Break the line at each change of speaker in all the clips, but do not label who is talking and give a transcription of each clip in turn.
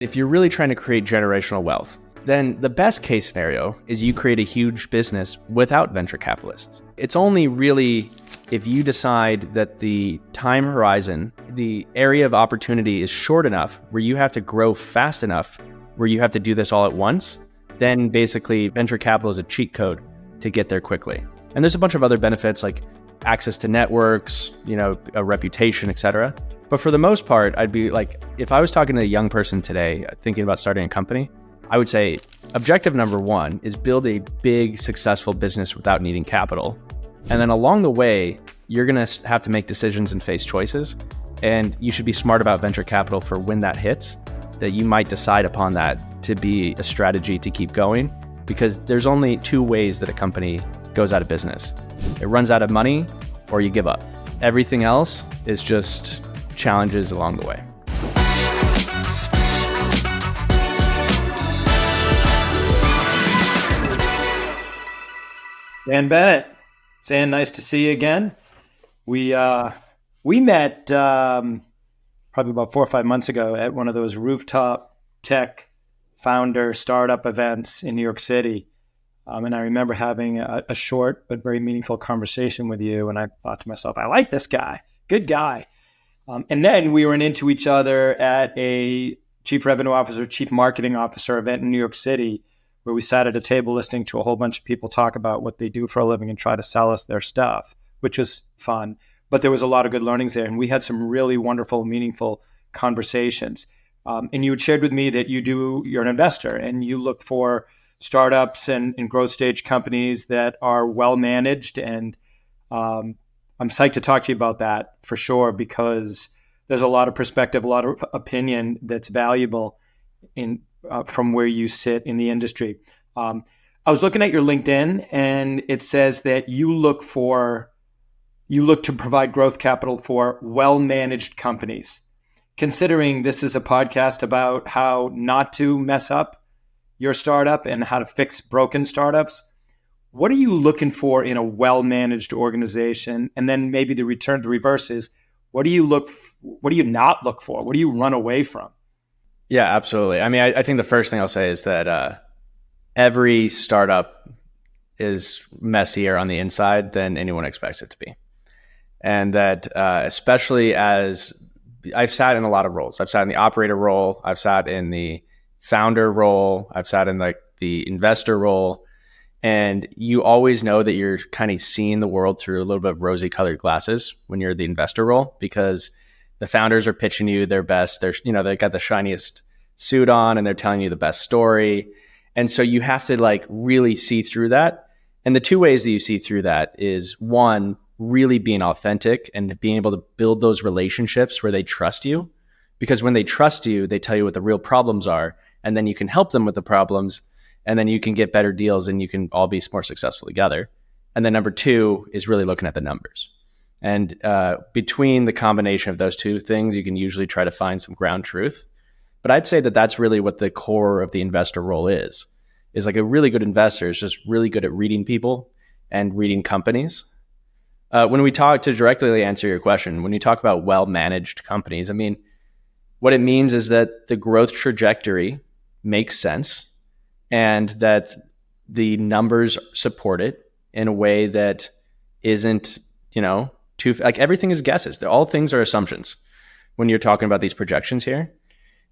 If you're really trying to create generational wealth, then the best case scenario is you create a huge business without venture capitalists. It's only really if you decide that the time horizon, the area of opportunity is short enough where you have to grow fast enough where you have to do this all at once, then basically venture capital is a cheat code to get there quickly. And there's a bunch of other benefits like access to networks, a reputation, etc. But for the most part, I'd be like, if I was talking to a young person today thinking about starting a company, I would say objective number one is build a big, successful business without needing capital. And then along the way, you're going to have to make decisions and face choices. And you should be smart about venture capital for when that hits, that you might decide upon that to be a strategy to keep going, because there's only two ways that a company goes out of business. It runs out of money or you give up. Everything else is just challenges along the way.
Zan Bennett. Zan, nice to see you again. We met probably about 4 or 5 months ago at one of those rooftop tech founder startup events in New York City. And I remember having a short but very meaningful conversation with you. And I thought to myself, I like this guy. Good guy. And then we ran into each other at a chief revenue officer, chief marketing officer event in New York City, where we sat at a table listening to a whole bunch of people talk about what they do for a living and try to sell us their stuff, which was fun. But there was a lot of good learnings there. And we had some really wonderful, meaningful conversations. And you had shared with me that you're an investor and you look for startups and growth stage companies that are well managed. And I'm psyched to talk to you about that for sure, because there's a lot of perspective, a lot of opinion that's valuable from where you sit in the industry. I was looking at your LinkedIn and it says that you look to provide growth capital for well-managed companies. Considering this is a podcast about how not to mess up your startup and how to fix broken startups, what are you looking for in a well-managed organization? And then maybe the reverse is, what do you not look for? What do you run away from?
Yeah, absolutely. I mean, I think the first thing I'll say is that every startup is messier on the inside than anyone expects it to be. And that especially as I've sat in a lot of roles. I've sat in the operator role. I've sat in the founder role. I've sat in the investor role. And you always know that you're kind of seeing the world through a little bit of rosy colored glasses when you're the investor role, because the founders are pitching you their best. They've got the shiniest suit on and they're telling you the best story. And so you have to really see through that. And the two ways that you see through that is, one, really being authentic and being able to build those relationships where they trust you. Because when they trust you, they tell you what the real problems are, and then you can help them with the problems, and then you can get better deals and you can all be more successful together. And then number two is really looking at the numbers. And between the combination of those two things, you can usually try to find some ground truth. But I'd say that that's really what the core of the investor role is like a really good investor is just really good at reading people and reading companies. When we talk to directly answer your question, when you talk about well-managed companies, I mean, what it means is that the growth trajectory makes sense and that the numbers support it in a way that isn't, too, everything is guesses. All things are assumptions when you're talking about these projections here.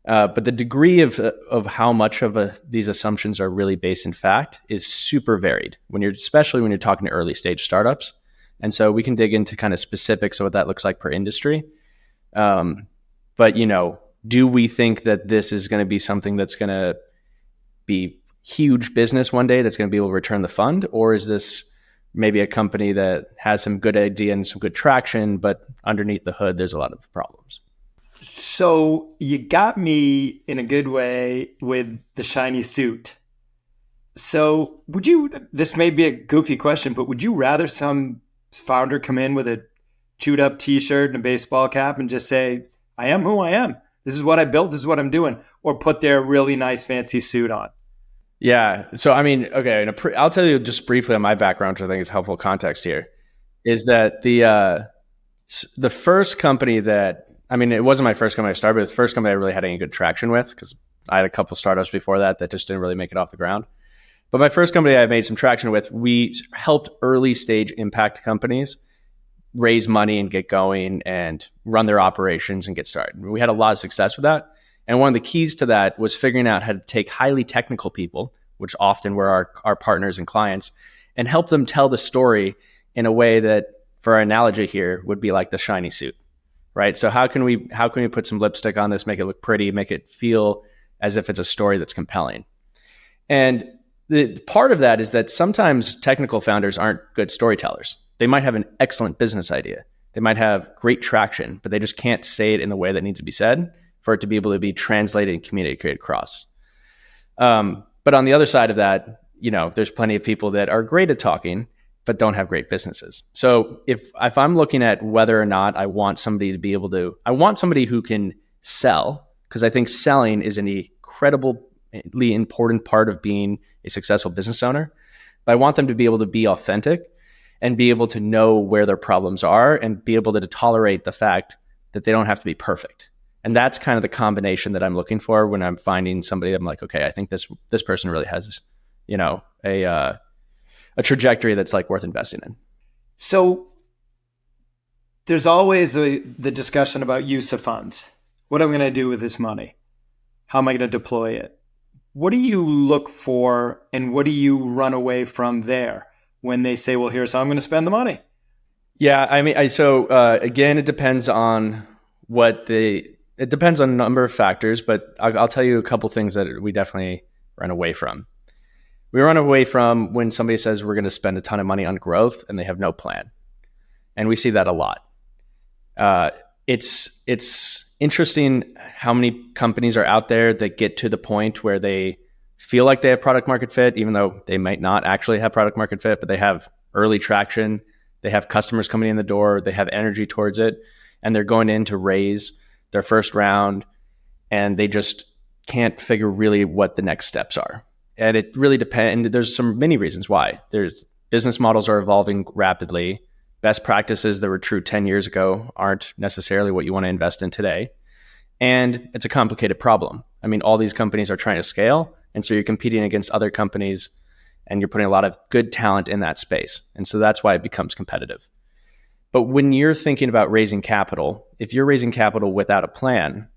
But the degree of how much of these assumptions are really based in fact is super varied especially when you're talking to early stage startups. And so we can dig into kind of specifics of what that looks like per industry. But, do we think that this is going to be something that's going to be huge business one day that's going to be able to return the fund? Or is this maybe a company that has some good idea and some good traction, but underneath the hood, there's a lot of problems?
So you got me in a good way with the shiny suit. So this may be a goofy question, but would you rather some founder come in with a chewed up t-shirt and a baseball cap and just say, I am who I am. This is what I built. This is what I'm doing. Or put their really nice fancy suit on?
Yeah. So, I mean, okay. I'll tell you just briefly on my background, which I think is helpful context here, is that the first company it wasn't my first company I started, but it's the first company I really had any good traction with because, I had a couple startups before that just didn't really make it off the ground. But my first company I made some traction with, we helped early stage impact companies raise money and get going and run their operations and get started. We had a lot of success with that. And one of the keys to that was figuring out how to take highly technical people, which often were our partners and clients, and help them tell the story in a way that, for our analogy here, would be like the shiny suit, right? So how can we put some lipstick on this, make it look pretty, make it feel as if it's a story that's compelling? And the part of that is that sometimes technical founders aren't good storytellers. They might have an excellent business idea. They might have great traction, but they just can't say it in the way that needs to be said for it to be able to be translated and communicated across. But on the other side of that, there's plenty of people that are great at talking, but don't have great businesses. So if I'm looking at whether or not I want somebody to be able to, I want somebody who can sell, because I think selling is an incredibly important part of being a successful business owner. But I want them to be able to be authentic and be able to know where their problems are and be able to tolerate the fact that they don't have to be perfect. And that's kind of the combination that I'm looking for when I'm finding somebody. I'm like, okay, I think this person really has, a trajectory that's like worth investing in.
So there's always the discussion about use of funds. What am I going to do with this money? How am I going to deploy it? What do you look for and what do you run away from there when they say, well, here's how I'm going to spend the money?
Yeah, I mean, again, it depends on it depends on a number of factors, but I'll tell you a couple things that we definitely run away from. We run away from when somebody says we're going to spend a ton of money on growth and they have no plan. And we see that a lot. It's interesting how many companies are out there that get to the point where they feel like they have product market fit, even though they might not actually have product market fit, but they have early traction. They have customers coming in the door. They have energy towards it. And they're going in to raise their first round. And they just can't figure really what the next steps are. And it really depends. There's many reasons why. There's business models are evolving rapidly. Best practices that were true 10 years ago aren't necessarily what you want to invest in today. And it's a complicated problem. I mean, all these companies are trying to scale. And so you're competing against other companies and you're putting a lot of good talent in that space. And so that's why it becomes competitive. But when you're thinking about raising capital, if you're raising capital without a plan,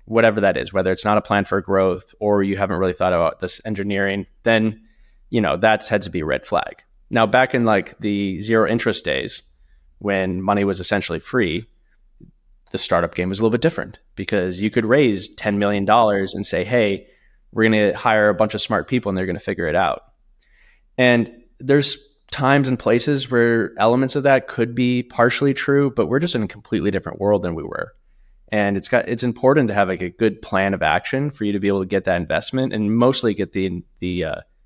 whatever that is, whether it's not a plan for growth or you haven't really thought about this engineering, then, that had to be a red flag. Now, back in like the zero interest days, when money was essentially free, the startup game was a little bit different because you could raise $10 million and say, hey, we're going to hire a bunch of smart people and they're going to figure it out. And there's times and places where elements of that could be partially true, but we're just in a completely different world than we were. And it's important to have like a good plan of action for you to be able to get that investment and mostly get the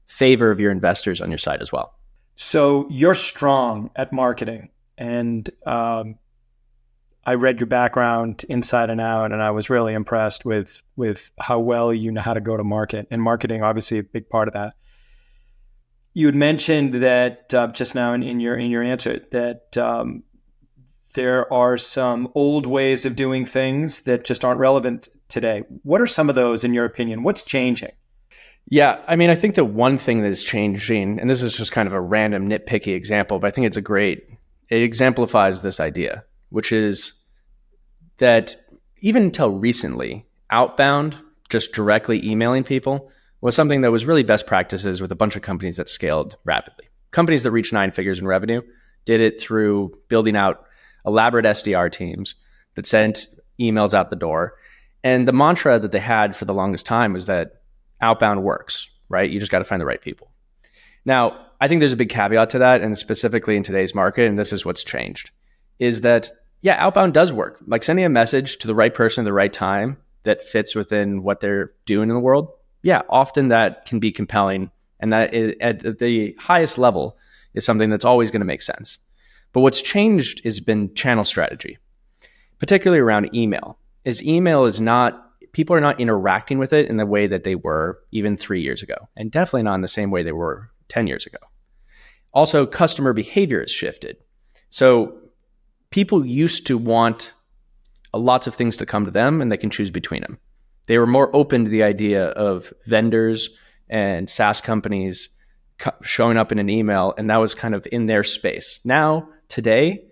favor of your investors on your side as well.
So you're strong at marketing, and I read your background inside and out, and I was really impressed with how well you know how to go to market. And marketing, obviously, a big part of that. You had mentioned that just now in your answer that there are some old ways of doing things that just aren't relevant today. What are some of those, in your opinion? What's changing?
Yeah, I mean, I think the one thing that is changing, and this is just kind of a random nitpicky example, but I think it exemplifies this idea, which is that even until recently, outbound, just directly emailing people, was something that was really best practices with a bunch of companies that scaled rapidly. Companies that reached 9 figures in revenue did it through building out elaborate SDR teams that sent emails out the door. And the mantra that they had for the longest time was that outbound works, right? You just got to find the right people. Now, I think there's a big caveat to that, and specifically in today's market, and this is what's changed, is that, yeah, outbound does work. Like sending a message to the right person at the right time that fits within what they're doing in the world. Yeah, often that can be compelling, and that is, at the highest level is something that's always going to make sense. But what's changed has been channel strategy, particularly around email. People are not interacting with it in the way that they were even 3 years ago, and definitely not in the same way they were 10 years ago. Also, customer behavior has shifted. So people used to want lots of things to come to them and they can choose between them. They were more open to the idea of vendors and SaaS companies showing up in an email, and that was kind of in their space. Now, today,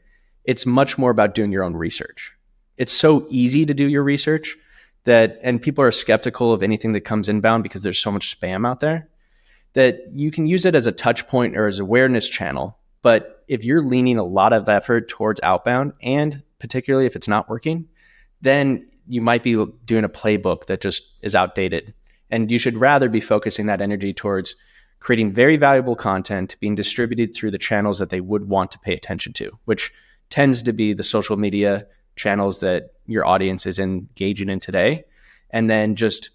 it's much more about doing your own research. It's so easy to do your research and people are skeptical of anything that comes inbound because there's so much spam out there, that you can use it as a touch point or as awareness channel. But if you're leaning a lot of effort towards outbound, and particularly if it's not working, then you might be doing a playbook that just is outdated. And you should rather be focusing that energy towards creating very valuable content being distributed through the channels that they would want to pay attention to, which tends to be the social media channels that your audience is engaging in today. And then just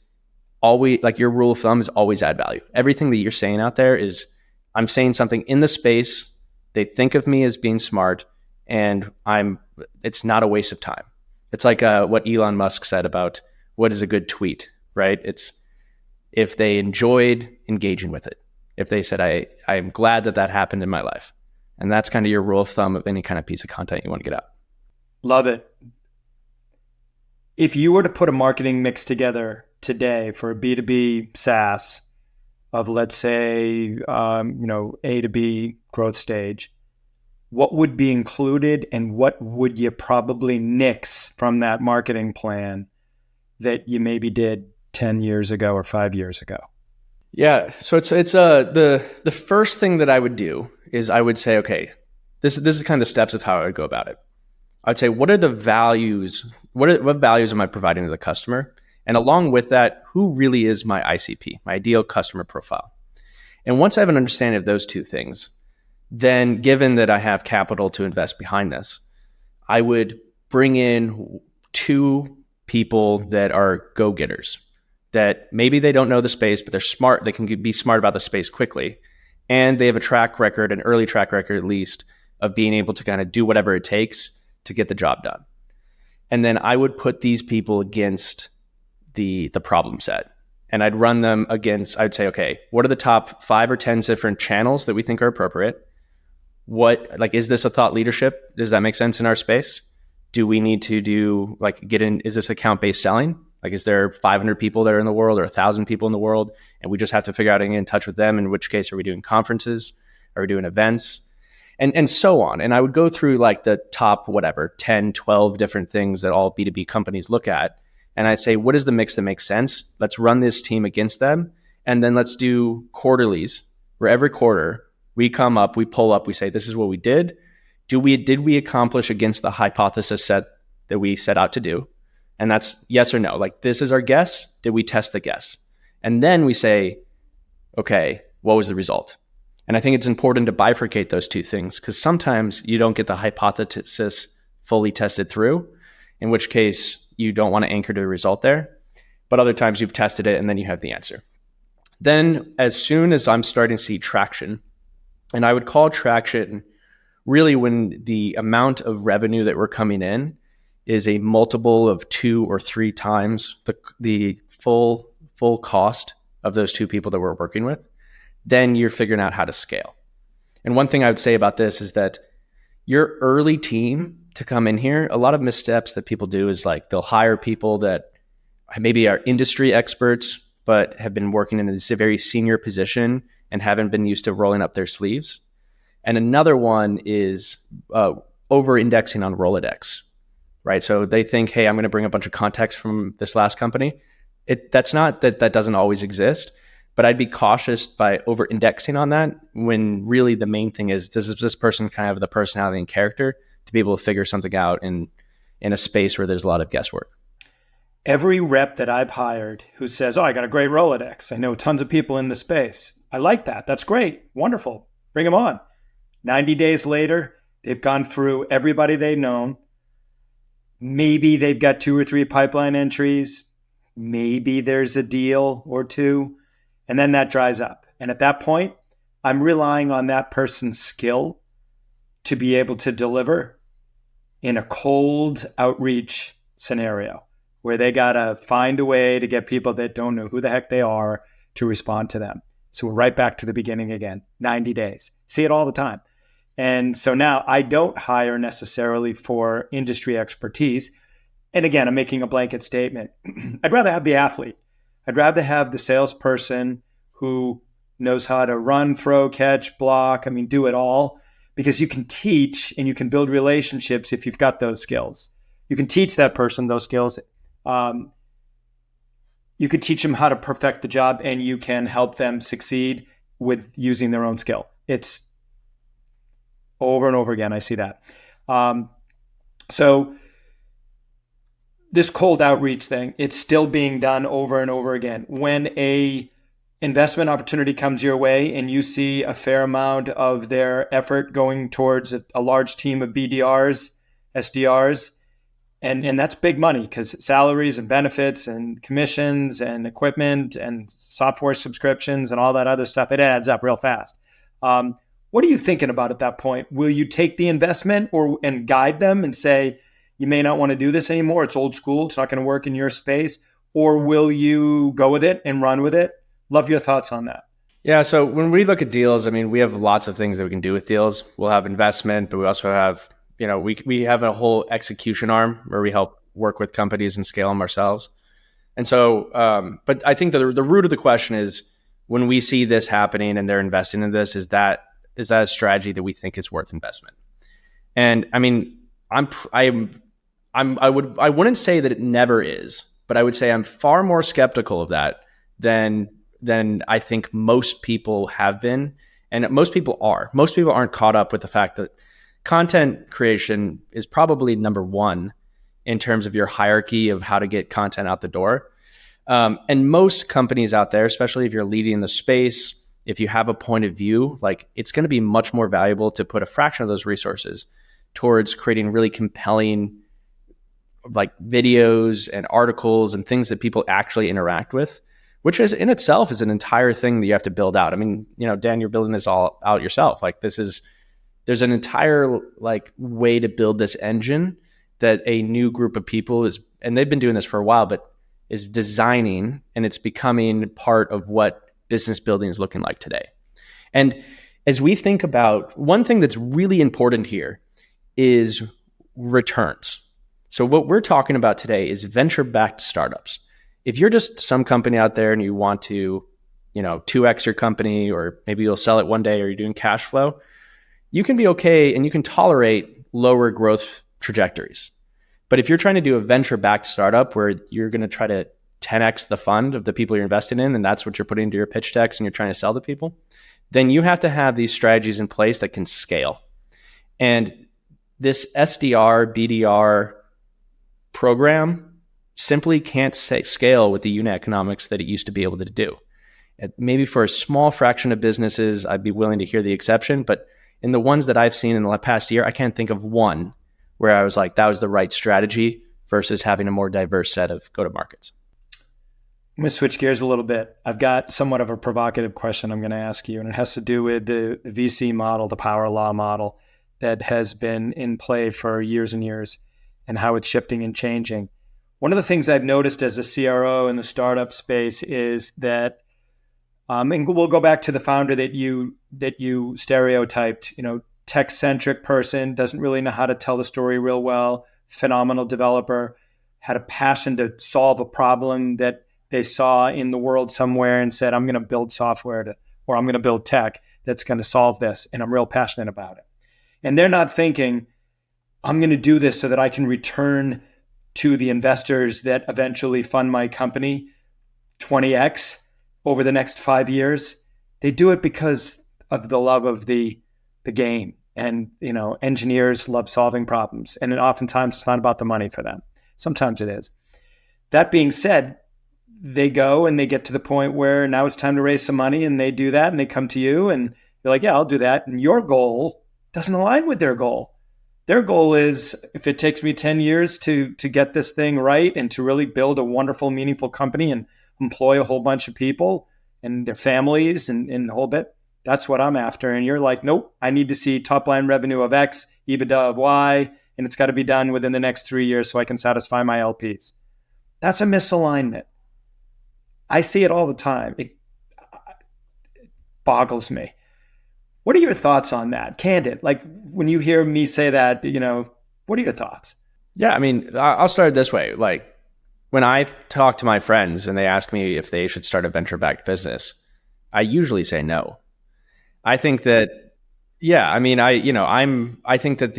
always, like, your rule of thumb is always add value. Everything that you're saying out there is, I'm saying something in the space, they think of me as being smart, and it's not a waste of time. It's like what Elon Musk said about what is a good tweet, right? It's if they enjoyed engaging with it. If they said, I'm glad that happened in my life. And that's kind of your rule of thumb of any kind of piece of content you want to get out.
Love it. If you were to put a marketing mix together today for a B2B SaaS of, let's say, A to B growth stage, what would be included and what would you probably nix from that marketing plan that you maybe did 10 years ago or 5 years ago?
Yeah. So it's the first thing that I would do is I would say, okay, this is kind of the steps of how I would go about it. I'd say, what are the values? What values am I providing to the customer? And along with that, who really is my ICP, my ideal customer profile? And once I have an understanding of those two things, then given that I have capital to invest behind this, I would bring in 2 people that are go-getters, that maybe they don't know the space, but they're smart. They can be smart about the space quickly. And they have a track record, an early track record at least, of being able to kind of do whatever it takes to get the job done. And then I would put these people against the problem set. And I'd run them against, I'd say, okay, what are the top 5 or 10 different channels that we think are appropriate? Is this a thought leadership? Does that make sense in our space? Do we need to is this account-based selling? Is there 500 people that are in the world or 1,000 people in the world, and we just have to figure out and get in touch with them? In which case, are we doing conferences? Are we doing events? And so on. And I would go through the top, 10, 12 different things that all B2B companies look at. And I'd say, what is the mix that makes sense? Let's run this team against them. And then let's do quarterlies, where every quarter we come up, we pull up, we say, this is what we did. Did we accomplish against the hypothesis set that we set out to do? And that's yes or no. This is our guess. Did we test the guess? And then we say, okay, what was the result? And I think it's important to bifurcate those two things, because sometimes you don't get the hypothesis fully tested through, in which case you don't want to anchor to the result there. But other times you've tested it and then you have the answer. Then as soon as I'm starting to see traction, and I would call traction really when the amount of revenue that we're coming in is a multiple of 2 or 3 times the full cost of those 2 people that we're working with, then you're figuring out how to scale. And one thing I would say about this is that your early team to come in here, a lot of missteps that people do is they'll hire people that maybe are industry experts, but have been working in a very senior position and haven't been used to rolling up their sleeves. And another one is over-indexing on Rolodex, right? So they think, hey, I'm going to bring a bunch of contacts from this last company. That's not that doesn't always exist, but I'd be cautious by over-indexing on that when really the main thing is, does this person kind of have the personality and character to be able to figure something out in a space where there's a lot of guesswork?
Every rep that I've hired who says, oh, I got a great Rolodex, I know tons of people in the space, I like that. That's great. Wonderful. Bring them on. 90 days later, they've gone through everybody they've known. Maybe they've got 2 or 3 pipeline entries. Maybe there's a deal or 2. And then that dries up. And at that point, I'm relying on that person's skill to be able to deliver in a cold outreach scenario where they got to find a way to get people that don't know who the heck they are to respond to them. So we're right back to the beginning again, 90 days. See it all the time. And so now I don't hire necessarily for industry expertise. and again, I'm making a blanket statement. I'd rather have the athlete. I'd rather have the salesperson who knows how to run, throw, catch, block, do it all, because you can teach and you can build relationships if you've got those skills. You can teach that person those skills. You could teach them how to perfect the job, and you can help them succeed with using their own skill. It's over and over again. I see that. So this cold outreach thing, it's still being done over and over again. When a investment opportunity comes your way and you see a fair amount of their effort going towards a large team of BDRs, SDRs, and that's big money, because salaries and benefits and commissions and equipment and software subscriptions and all that other stuff, it adds up real fast. What are you thinking about at that point? Will you take the investment and guide them and say, you may not want to do this anymore, it's old school, it's not going to work in your space? Or will you go with it and run with it? Love your thoughts on that.
Yeah. So when we look at deals, we have lots of things that we can do with deals. We'll have investment, but we also have, we have a whole execution arm where we help work with companies and scale them ourselves. And so, but I think the root of the question is, when we see this happening and they're investing in this, is that a strategy that we think is worth investment? And I wouldn't say that it never is, but I would say I'm far more skeptical of that than I think most people have been. And most people are. Most people aren't caught up with the fact that content creation is probably number one in terms of your hierarchy of how to get content out the door. And most companies out there, especially if you're leading the space, if you have a point of view, like, it's going to be much more valuable to put a fraction of those resources towards creating really compelling, like, videos and articles and things that people actually interact with, which is in itself is an entire thing that you have to build out. Dan, you're building this all out yourself. Like, there's an entire, like, way to build this engine that a new group of people is, and they've been doing this for a while, but is designing, and it's becoming part of what business building is looking like today. And as we think about, one thing that's really important here is returns. So what we're talking about today is venture-backed startups. If you're just some company out there and you want to, 2x your company, or maybe you'll sell it one day, or you're doing cash flow, you can be okay and you can tolerate lower growth trajectories. But if you're trying to do a venture-backed startup where you're going to try to 10x the fund of the people you're investing in, and that's what you're putting into your pitch decks and you're trying to sell to people, then you have to have these strategies in place that can scale. And this SDR, BDR program simply can't scale with the unit economics that it used to be able to do. Maybe for a small fraction of businesses, I'd be willing to hear the exception, but in the ones that I've seen in the past year, I can't think of one where I was like, that was the right strategy versus having a more diverse set of go-to-markets.
I'm going to switch gears a little bit. I've got somewhat of a provocative question I'm going to ask you, and it has to do with the VC model, the power law model that has been in play for years and years, and how it's shifting and changing. One of the things I've noticed as a CRO in the startup space is that, and we'll go back to the founder that you stereotyped, tech-centric person, doesn't really know how to tell the story real well, phenomenal developer, had a passion to solve a problem that they saw in the world somewhere and said, I'm going to build software or I'm going to build tech that's going to solve this, and I'm real passionate about it. And they're not thinking, I'm going to do this so that I can return to the investors that eventually fund my company 20x over the next 5 years. They do it because of the love of the game. And, engineers love solving problems. And oftentimes it's not about the money for them. Sometimes it is. That being said, they go and they get to the point where now it's time to raise some money, and they do that and they come to you and you're like, yeah, I'll do that. And your goal doesn't align with their goal. Their goal is, if it takes me 10 years to get this thing right and to really build a wonderful, meaningful company and employ a whole bunch of people and their families and the whole bit, that's what I'm after. And you're like, nope, I need to see top line revenue of X, EBITDA of Y, and it's got to be done within the next 3 years so I can satisfy my LPs. That's a misalignment. I see it all the time. It boggles me. What are your thoughts on that? Candid. Like, when you hear me say that, what are your thoughts?
Yeah, I mean, I'll start it this way. Like when I talk to my friends and they ask me if they should start a venture-backed business, I usually say no. I think that, yeah, I mean, I think that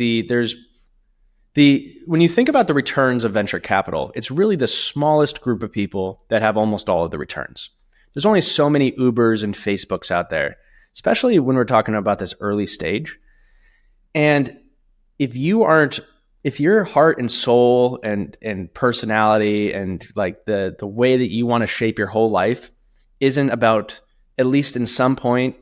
when you think about the returns of venture capital, it's really the smallest group of people that have almost all of the returns. There's only so many Ubers and Facebooks out there, especially when we're talking about this early stage. And if you aren't, if your heart and soul and personality and like the way that you want to shape your whole life isn't about, at least in some point,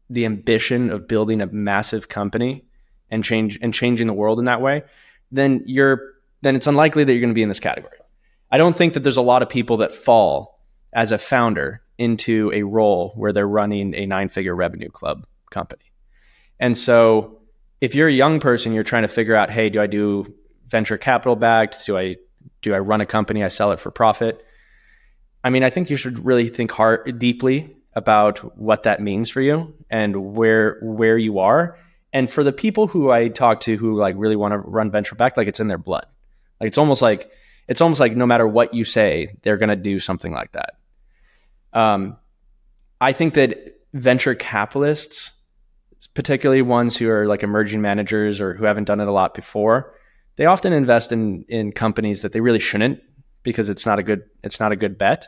the ambition of building a massive company and changing the world in that way, then it's unlikely that you're going to be in this category. I don't think that there's a lot of people that fall as a founder into a role where they're running a 9-figure revenue club company. And so if you're a young person, you're trying to figure out, hey, do I do venture capital backed? Do I run a company? I sell it for profit. I mean, I think you should really think deeply about what that means for you and where you are. And for the people who I talk to who like really want to run venture backed, like it's in their blood. Like it's almost like no matter what you say, they're going to do something like that. I think that venture capitalists, particularly ones who are like emerging managers or who haven't done it a lot before, they often invest in companies that they really shouldn't, because it's not a good bet.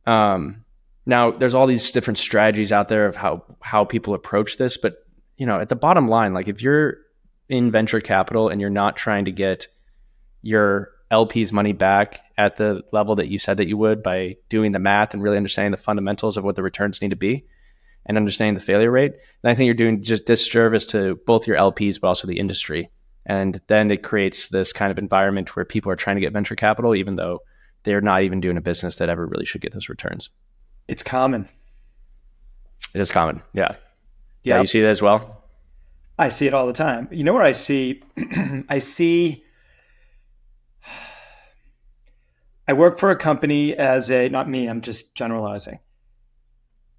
Now there's all these different strategies out there of how people approach this, but at the bottom line, like if you're in venture capital and you're not trying to get your LP's money back at the level that you said that you would by doing the math and really understanding the fundamentals of what the returns need to be and understanding the failure rate, then I think you're doing just disservice to both your LPs, but also the industry. And then it creates this kind of environment where people are trying to get venture capital, even though they're not even doing a business that ever really should get those returns.
It's common.
It is common. Yeah.
Yeah.
You see that as well?
I see it all the time. You know where I see, I work for a company not me, I'm just generalizing.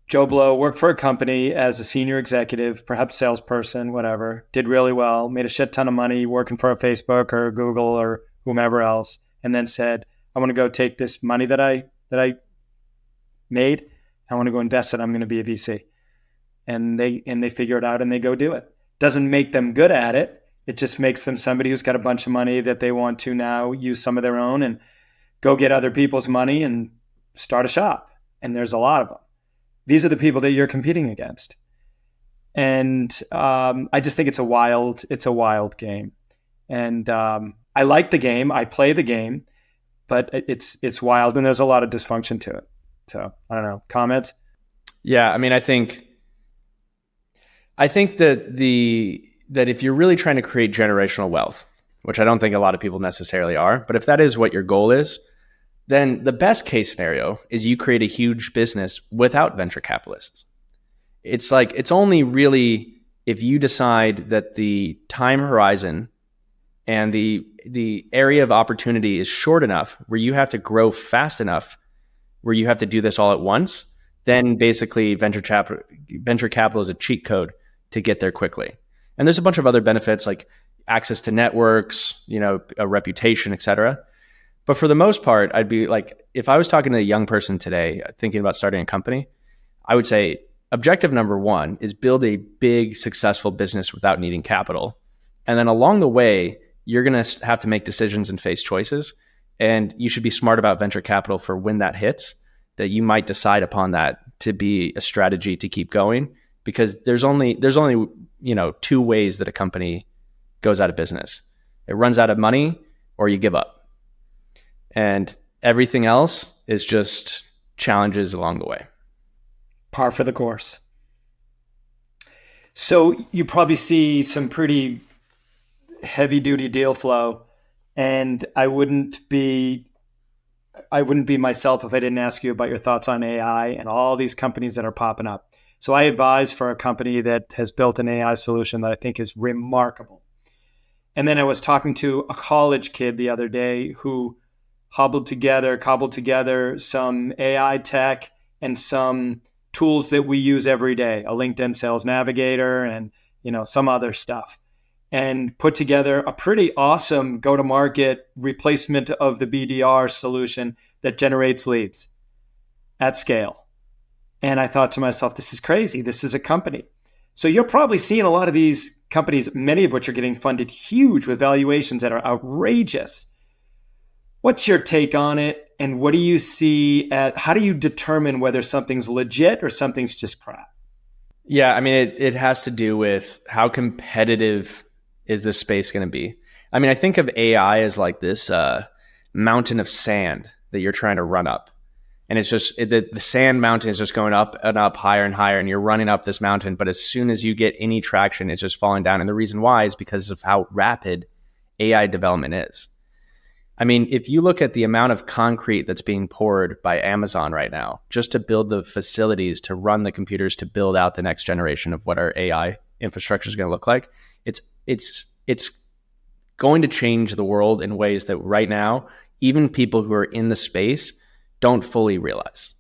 Joe Blow worked for a company as a senior executive, perhaps salesperson, whatever, did really well, made a shit ton of money working for a Facebook or Google or whomever else, and then said, I want to go take this money that I made, I want to go invest it, I'm going to be a VC. And they figure it out and they go do it. Doesn't make them good at it. It just makes them somebody who's got a bunch of money that they want to now use some of their own and go get other people's money and start a shop. And there's a lot of them. These are the people that you're competing against. And I just think it's a wild game. And I like the game. I play the game, but it's wild and there's a lot of dysfunction to it. So I don't know. Comments?
Yeah, I mean, I think that if you're really trying to create generational wealth, which I don't think a lot of people necessarily are, but if that is what your goal is, then the best case scenario is you create a huge business without venture capitalists. It's like, it's only really if you decide that the time horizon and the area of opportunity is short enough where you have to grow fast enough where you have to do this all at once, then basically venture capital is a cheat code to get there quickly. And there's a bunch of other benefits like access to networks, a reputation, et cetera. But for the most part, I'd be like, if I was talking to a young person today thinking about starting a company, I would say objective number one is build a big, successful business without needing capital. And then along the way, you're going to have to make decisions and face choices. And you should be smart about venture capital for when that hits, that you might decide upon that to be a strategy to keep going, because there's only two ways that a company goes out of business. It runs out of money or you give up. And everything else is just challenges along the way.
Par for the course. So you probably see some pretty heavy duty deal flow, and I wouldn't be myself if I didn't ask you about your thoughts on AI and all these companies that are popping up. So I advise for a company that has built an AI solution that I think is remarkable. And then I was talking to a college kid the other day who cobbled together some AI tech and some tools that we use every day, a LinkedIn Sales Navigator and some other stuff. and put together a pretty awesome go-to-market replacement of the BDR solution that generates leads at scale. And I thought to myself, this is crazy. This is a company. So you're probably seeing a lot of these companies, many of which are getting funded huge with valuations that are outrageous. What's your take on it? And what do you see how do you determine whether something's legit or something's just crap?
Yeah, I mean, it has to do with how competitive is this space going to be. I mean, I think of AI as like this mountain of sand that you're trying to run up. And it's just, the sand mountain is just going up and up, higher and higher, and you're running up this mountain. But as soon as you get any traction, it's just falling down. And the reason why is because of how rapid AI development is. I mean, if you look at the amount of concrete that's being poured by Amazon right now, just to build the facilities, to run the computers, to build out the next generation of what our AI infrastructure is going to look like, it's going to change the world in ways that right now, even people who are in the space don't fully realize.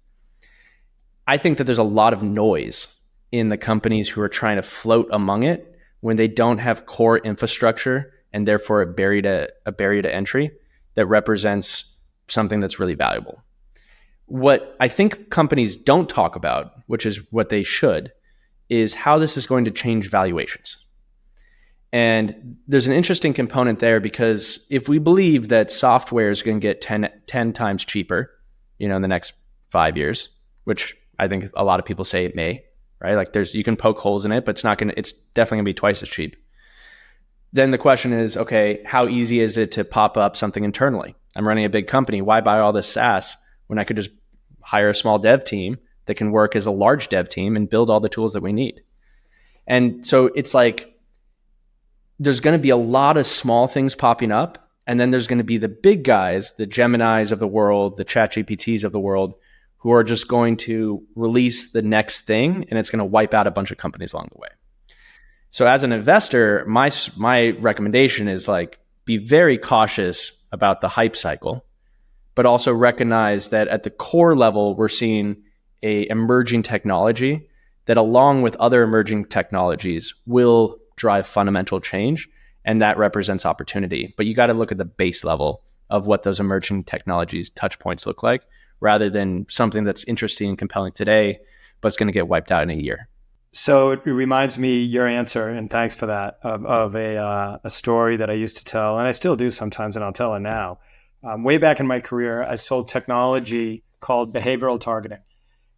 I think that there's a lot of noise in the companies who are trying to float among it when they don't have core infrastructure and therefore a barrier to entry that represents something that's really valuable. What I think companies don't talk about, which is what they should, is how this is going to change valuations. And there's an interesting component there, because if we believe that software is going to get 10 times cheaper, in the next 5 years, which I think a lot of people say it may, right? Like you can poke holes in it, but it's definitely gonna be twice as cheap. Then the question is, okay, how easy is it to pop up something internally? I'm running a big company. Why buy all this SaaS when I could just hire a small dev team that can work as a large dev team and build all the tools that we need? And so it's like, there's going to be a lot of small things popping up. And then there's going to be the big guys, the Geminis of the world, the ChatGPTs of the world, who are just going to release the next thing, and it's going to wipe out a bunch of companies along the way. So as an investor, my recommendation is like, be very cautious about the hype cycle, but also recognize that at the core level, we're seeing a emerging technology that, along with other emerging technologies, will drive fundamental change. And that represents opportunity. But you got to look at the base level of what those emerging technologies touch points look like, rather than something that's interesting and compelling today, but it's going to get wiped out in a year.
So it reminds me, your answer, and thanks for that, of a story that I used to tell, and I still do sometimes, and I'll tell it now. Way back in my career, I sold technology called behavioral targeting.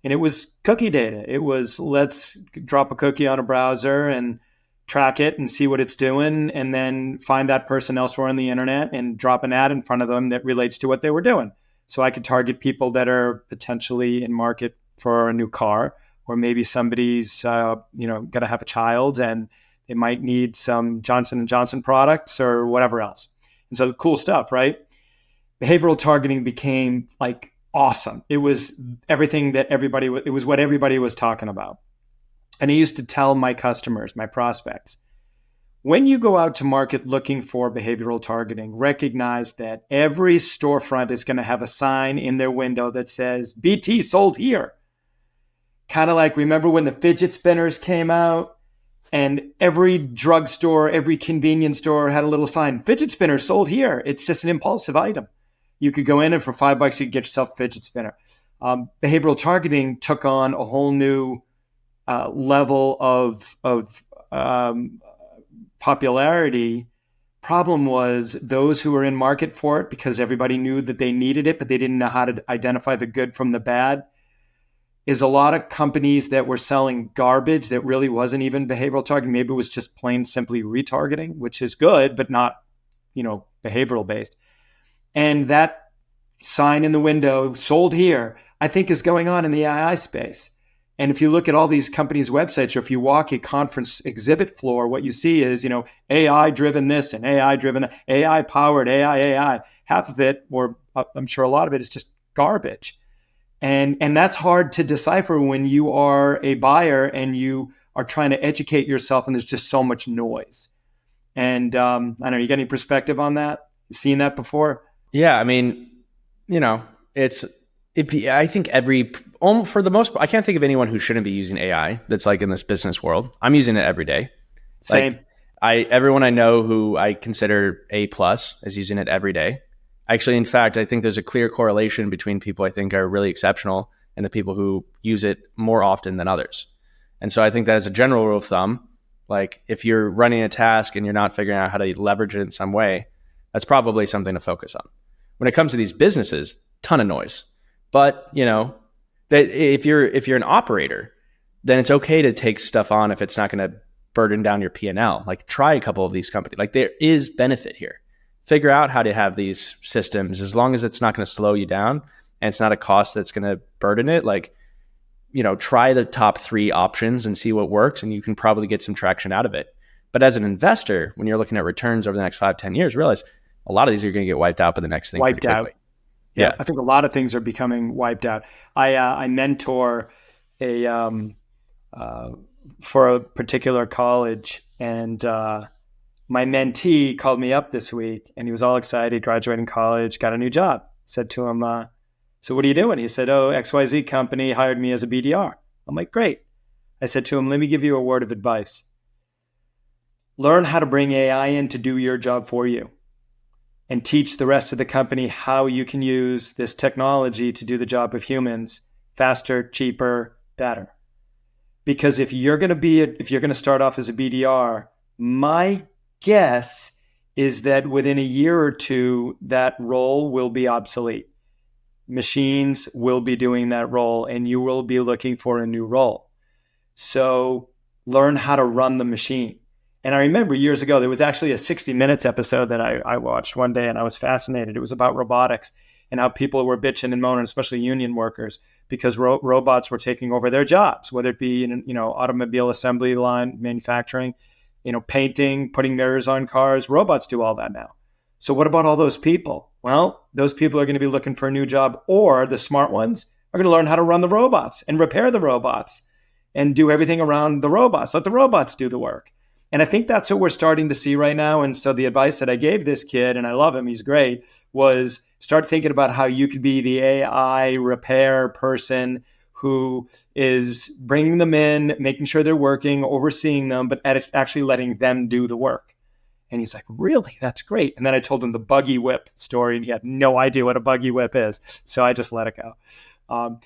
And it was cookie data. It was, let's drop a cookie on a browser and track it and see what it's doing, and then find that person elsewhere on the internet and drop an ad in front of them that relates to what they were doing. So I could target people that are potentially in market for a new car, or maybe somebody's going to have a child and they might need some Johnson & Johnson products or whatever else. And so cool stuff, right? Behavioral targeting became like awesome. It was everything that it was what everybody was talking about. And I used to tell my customers, my prospects, when you go out to market looking for behavioral targeting, recognize that every storefront is going to have a sign in their window that says, BT sold here. Kind of like, remember when the fidget spinners came out and every drugstore, every convenience store had a little sign, fidget spinner sold here. It's just an impulsive item. You could go in and for $5, you could get yourself a fidget spinner. Behavioral targeting took on a whole new level of popularity. Problem was those who were in market for it, because everybody knew that they needed it, but they didn't know how to identify the good from the bad, is a lot of companies that were selling garbage that really wasn't even behavioral targeting. Maybe it was just plain simply retargeting, which is good, but not, behavioral based. And that sign in the window, sold here, I think is going on in the AI space. And if you look at all these companies' websites, or if you walk a conference exhibit floor, what you see is, AI driven this and AI driven, AI powered, AI. Half of it, or I'm sure a lot of it, is just garbage. And that's hard to decipher when you are a buyer and you are trying to educate yourself, and there's just so much noise. And I don't know, you got any perspective on that? You seen that before?
Yeah, I mean, I think for the most part, I can't think of anyone who shouldn't be using AI that's like in this business world. I'm using it every day.
Same.
Everyone I know who I consider A plus is using it every day. Actually, in fact, I think there's a clear correlation between people I think are really exceptional and the people who use it more often than others. And so I think that as a general rule of thumb, like if you're running a task and you're not figuring out how to leverage it in some way, that's probably something to focus on. When it comes to these businesses, ton of noise. But, that if you're an operator, then it's okay to take stuff on if it's not going to burden down your P&L. Like try a couple of these companies. Like there is benefit here. Figure out how to have these systems as long as it's not going to slow you down and it's not a cost that's going to burden it. Like, try the top 3 options and see what works, and you can probably get some traction out of it. But as an investor, when you're looking at returns over the next 5-10 years, realize a lot of these are going to get wiped out by the next thing.
Wiped out.
Yeah.
I think a lot of things are becoming wiped out. I mentor for a particular college, and my mentee called me up this week, and he was all excited, graduating college, got a new job. Said to him, so what are you doing? He said, XYZ company hired me as a BDR. I'm like, great. I said to him, let me give you a word of advice. Learn how to bring AI in to do your job for you, and teach the rest of the company how you can use this technology to do the job of humans faster, cheaper, better. Because if you're going to start off as a BDR, my guess is that within a year or two, that role will be obsolete. Machines will be doing that role, and you will be looking for a new role. So learn how to run the machine. And I remember years ago, there was actually a 60 Minutes episode that I watched one day, and I was fascinated. It was about robotics and how people were bitching and moaning, especially union workers, because robots were taking over their jobs, whether it be in automobile assembly line, manufacturing, painting, putting mirrors on cars. Robots do all that now. So what about all those people? Well, those people are going to be looking for a new job, or the smart ones are going to learn how to run the robots and repair the robots and do everything around the robots. Let the robots do the work. And I think that's what we're starting to see right now. And so the advice that I gave this kid, and I love him, he's great, was start thinking about how you could be the AI repair person who is bringing them in, making sure they're working, overseeing them, but actually letting them do the work. And he's like, really? That's great. And then I told him the buggy whip story, and he had no idea what a buggy whip is. So I just let it go.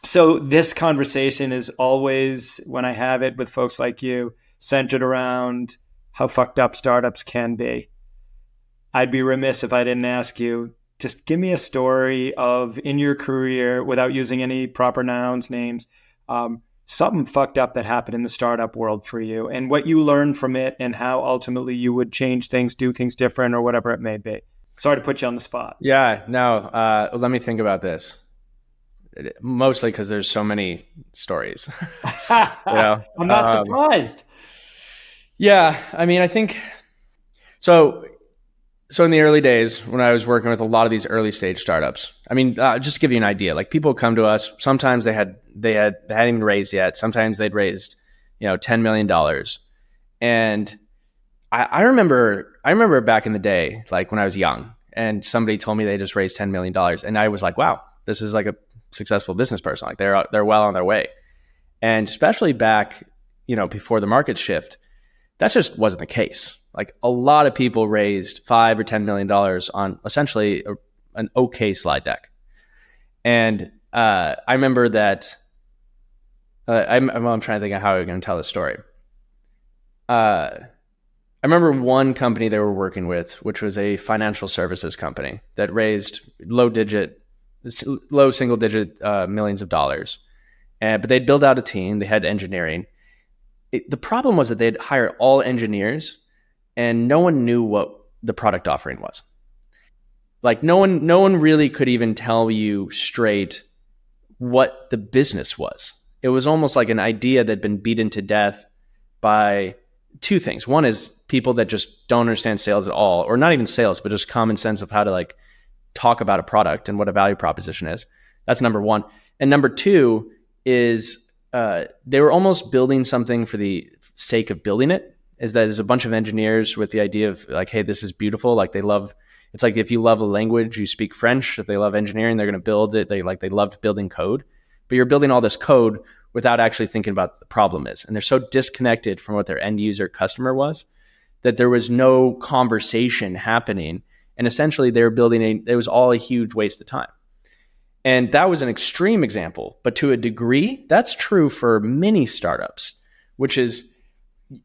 So this conversation is always, when I have it with folks like you, centered around how fucked up startups can be. I'd be remiss if I didn't ask you, just give me a story of, in your career, without using any proper nouns, names, something fucked up that happened in the startup world for you, and what you learned from it, and how ultimately you would change things, do things different, or whatever it may be. Sorry to put you on the spot.
Yeah, no, let me think about this. Mostly because there's so many stories.
I'm not surprised.
Yeah, I mean, I think so. In the early days, when I was working with a lot of these early stage startups, I mean, just to give you an idea, like people come to us. Sometimes they hadn't even raised yet. Sometimes they'd raised, $10 million. And I remember back in the day, like when I was young, and somebody told me they just raised $10 million, and I was like, wow, this is like a successful business person. Like they're well on their way. And especially back, before the market shift, that just wasn't the case. Like a lot of people raised $5 or $10 million on essentially an okay slide deck. And I remember that I'm trying to think of how I'm going to tell this story. I remember one company they were working with, which was a financial services company that raised low single digit millions of dollars. But they'd built out a team. They had engineering. The problem was that they'd hire all engineers, and no one knew what the product offering was. Like no one really could even tell you straight what the business was. It was almost like an idea that'd been beaten to death by two things. One is people that just don't understand sales at all, or not even sales, but just common sense of how to like talk about a product and what a value proposition is. That's number one. And number two is they were almost building something for the sake of building it. Is that there's a bunch of engineers with the idea of like, hey, this is beautiful. Like it's like if you love a language, you speak French. If they love engineering, they're going to build it. They loved building code, but you're building all this code without actually thinking about what the problem is. And they're so disconnected from what their end user customer was that there was no conversation happening. And essentially they were it was all a huge waste of time. And that was an extreme example, but to a degree, that's true for many startups, which is,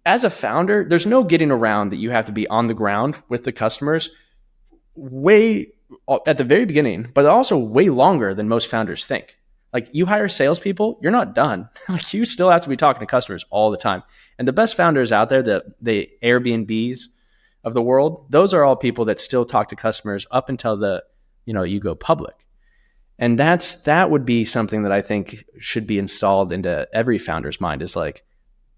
as a founder, there's no getting around that you have to be on the ground with the customers way at the very beginning, but also way longer than most founders think. Like, you hire salespeople, you're not done. Like, you still have to be talking to customers all the time. And the best founders out there, the Airbnbs of the world, those are all people that still talk to customers up until you go public. And that would be something that I think should be installed into every founder's mind, is like,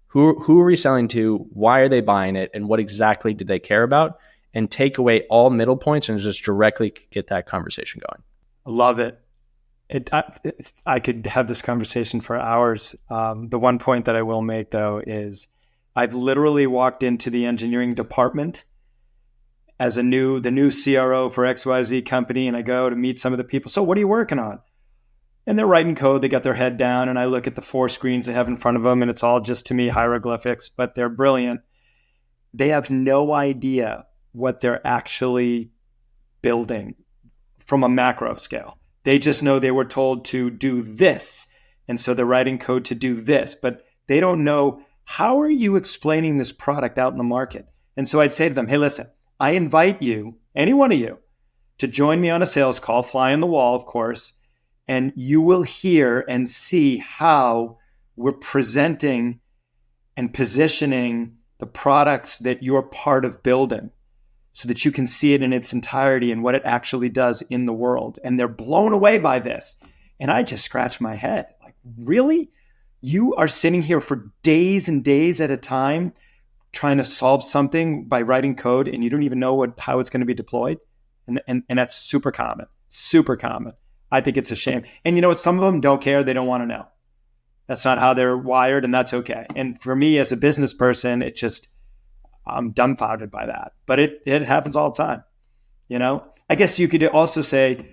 who are we selling to? Why are they buying it? And what exactly do they care about? And take away all middle points and just directly get that conversation going.
I love it. I could have this conversation for hours. The one point that I will make, though, is I've literally walked into the engineering department as the new CRO for XYZ company, and I go to meet some of the people. So what are you working on? And they're writing code. They got their head down, and I look at the 4 screens they have in front of them, and it's all just, to me, hieroglyphics, but they're brilliant. They have no idea what they're actually building from a macro scale. They just know they were told to do this, and so they're writing code to do this, but they don't know, how are you explaining this product out in the market? And so I'd say to them, hey, listen, I invite you, any one of you, to join me on a sales call, fly on the wall, of course, and you will hear and see how we're presenting and positioning the products that you're part of building, so that you can see it in its entirety and what it actually does in the world. And they're blown away by this. And I just scratch my head. Like, really? You are sitting here for days and days at a time trying to solve something by writing code, and you don't even know how it's going to be deployed? And that's super common. I think it's a shame. And you know what? Some of them don't care. They don't want to know. That's not how they're wired, and that's okay. And for me as a business person, I'm dumbfounded by that. But it happens all the time. I guess you could also say,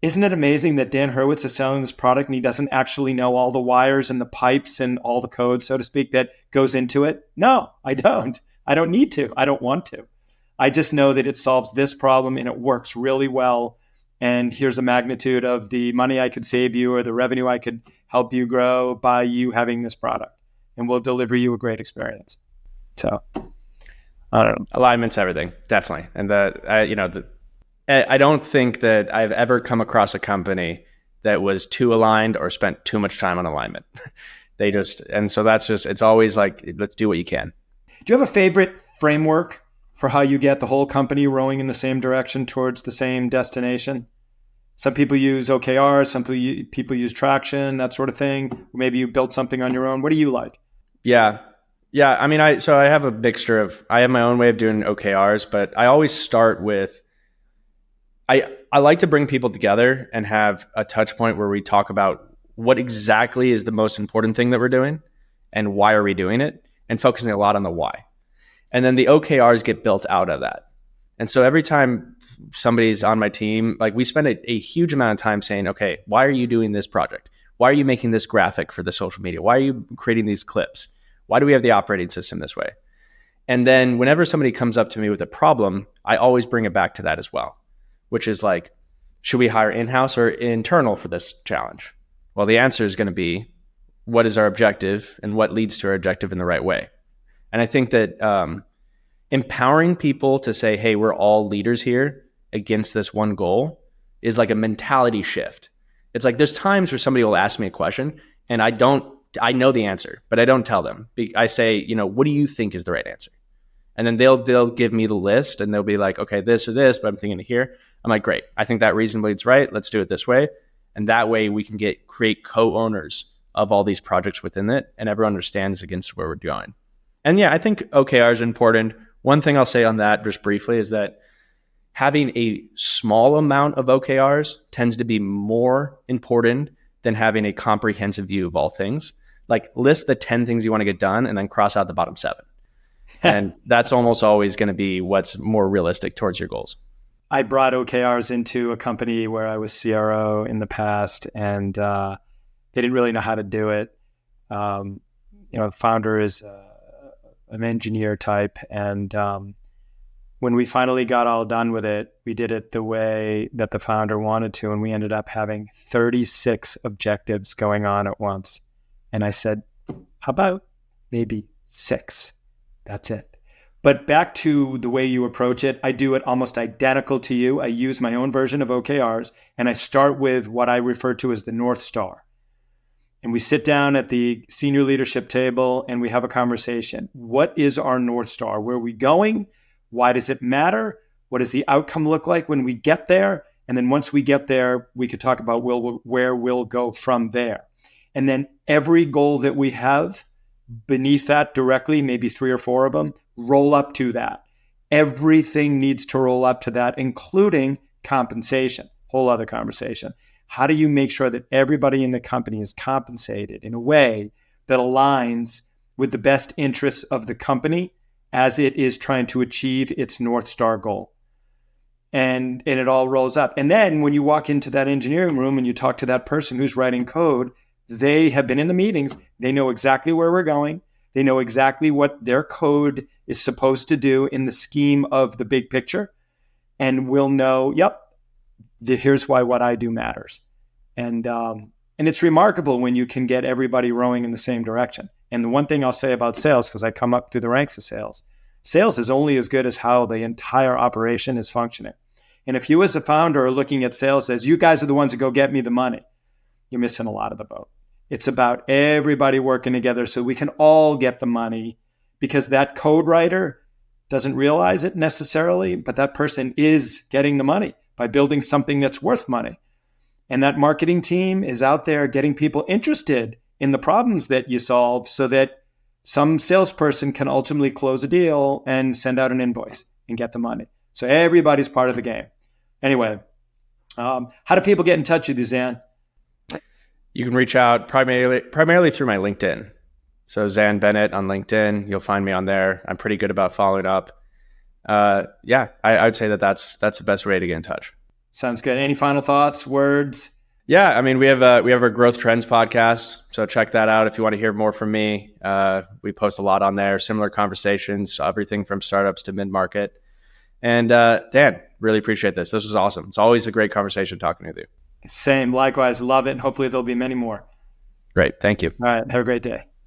isn't it amazing that Dan Hurwitz is selling this product and he doesn't actually know all the wires and the pipes and all the code, so to speak, that goes into it? No, I don't. I don't need to. I don't want to. I just know that it solves this problem and it works really well. And here's a magnitude of the money I could save you or the revenue I could help you grow by you having this product. And we'll deliver you a great experience. So, I don't know.
Alignment's everything, definitely. And I don't think that I've ever come across a company that was too aligned or spent too much time on alignment. It's always like, let's do what you can.
Do you have a favorite framework for how you get the whole company rowing in the same direction towards the same destination? Some people use OKRs, some people use traction, that sort of thing. Maybe you built something on your own. What do you like?
Yeah. I mean, I have a mixture I have my own way of doing OKRs, but I always start with, I like to bring people together and have a touch point where we talk about what exactly is the most important thing that we're doing and why are we doing it, and focusing a lot on the why. And then the OKRs get built out of that. And so every time somebody's on my team, like, we spend a huge amount of time saying, okay, why are you doing this project? Why are you making this graphic for the social media? Why are you creating these clips? Why do we have the operating system this way? And then whenever somebody comes up to me with a problem, I always bring it back to that as well, which is like, should we hire in-house or internal for this challenge? Well, the answer is going to be, what is our objective and what leads to our objective in the right way? And I think that empowering people to say, hey, we're all leaders here against this one goal is like a mentality shift. It's like, there's times where somebody will ask me a question and I know the answer, but I don't tell them. I say, what do you think is the right answer? And then they'll give me the list and they'll be like, okay, this or this, but I'm thinking of here. I'm like, great. I think that reasonably is right. Let's do it this way. And that way we can create co-owners of all these projects within it, and everyone understands against where we're going. And yeah, I think OKRs are important. One thing I'll say on that just briefly is that having a small amount of OKRs tends to be more important than having a comprehensive view of all things. Like, list the 10 things you want to get done and then cross out the bottom 7. And that's almost always going to be what's more realistic towards your goals.
I brought OKRs into a company where I was CRO in the past, and they didn't really know how to do it. The founder is an engineer type. And when we finally got all done with it, we did it the way that the founder wanted to. And we ended up having 36 objectives going on at once. And I said, how about maybe 6? That's it. But back to the way you approach it, I do it almost identical to you. I use my own version of OKRs, and I start with what I refer to as the North Star. And we sit down at the senior leadership table and we have a conversation. What is our North Star? Where are we going? Why does it matter? What does the outcome look like when we get there? And then once we get there, we could talk about where we'll go from there. And then every goal that we have beneath that directly, maybe 3 or 4 of them, roll up to that. Everything needs to roll up to that, including compensation. Whole other conversation. How do you make sure that everybody in the company is compensated in a way that aligns with the best interests of the company as it is trying to achieve its North Star goal? And it all rolls up. And then when you walk into that engineering room and you talk to that person who's writing code, they have been in the meetings. They know exactly where we're going. They know exactly what their code is supposed to do in the scheme of the big picture. And we'll know, yep, here's why what I do matters. And it's remarkable when you can get everybody rowing in the same direction. And the one thing I'll say about sales, because I come up through the ranks of sales is only as good as how the entire operation is functioning. And if you as a founder are looking at sales as you guys are the ones that go get me the money, you're missing a lot of the boat. It's about everybody working together so we can all get the money, because that code writer doesn't realize it necessarily, but that person is getting the money by building something that's worth money. And that marketing team is out there getting people interested in the problems that you solve so that some salesperson can ultimately close a deal and send out an invoice and get the money. So everybody's part of the game. Anyway, how do people get in touch with you, Zan?
You can reach out primarily through my LinkedIn. So Zan Bennett on LinkedIn, you'll find me on there. I'm pretty good about following up. I would say that's the best way to get in touch.
Sounds good. Any final thoughts, words?
Yeah, I mean, we have our Growth Trends podcast, so check that out if you want to hear more from me. We post a lot on there, similar conversations, everything from startups to mid-market. And Dan, really appreciate this. This was awesome. It's always a great conversation talking with you.
Same. Likewise. Love it. And hopefully there'll be many more.
Great. Thank you.
All right. Have a great day.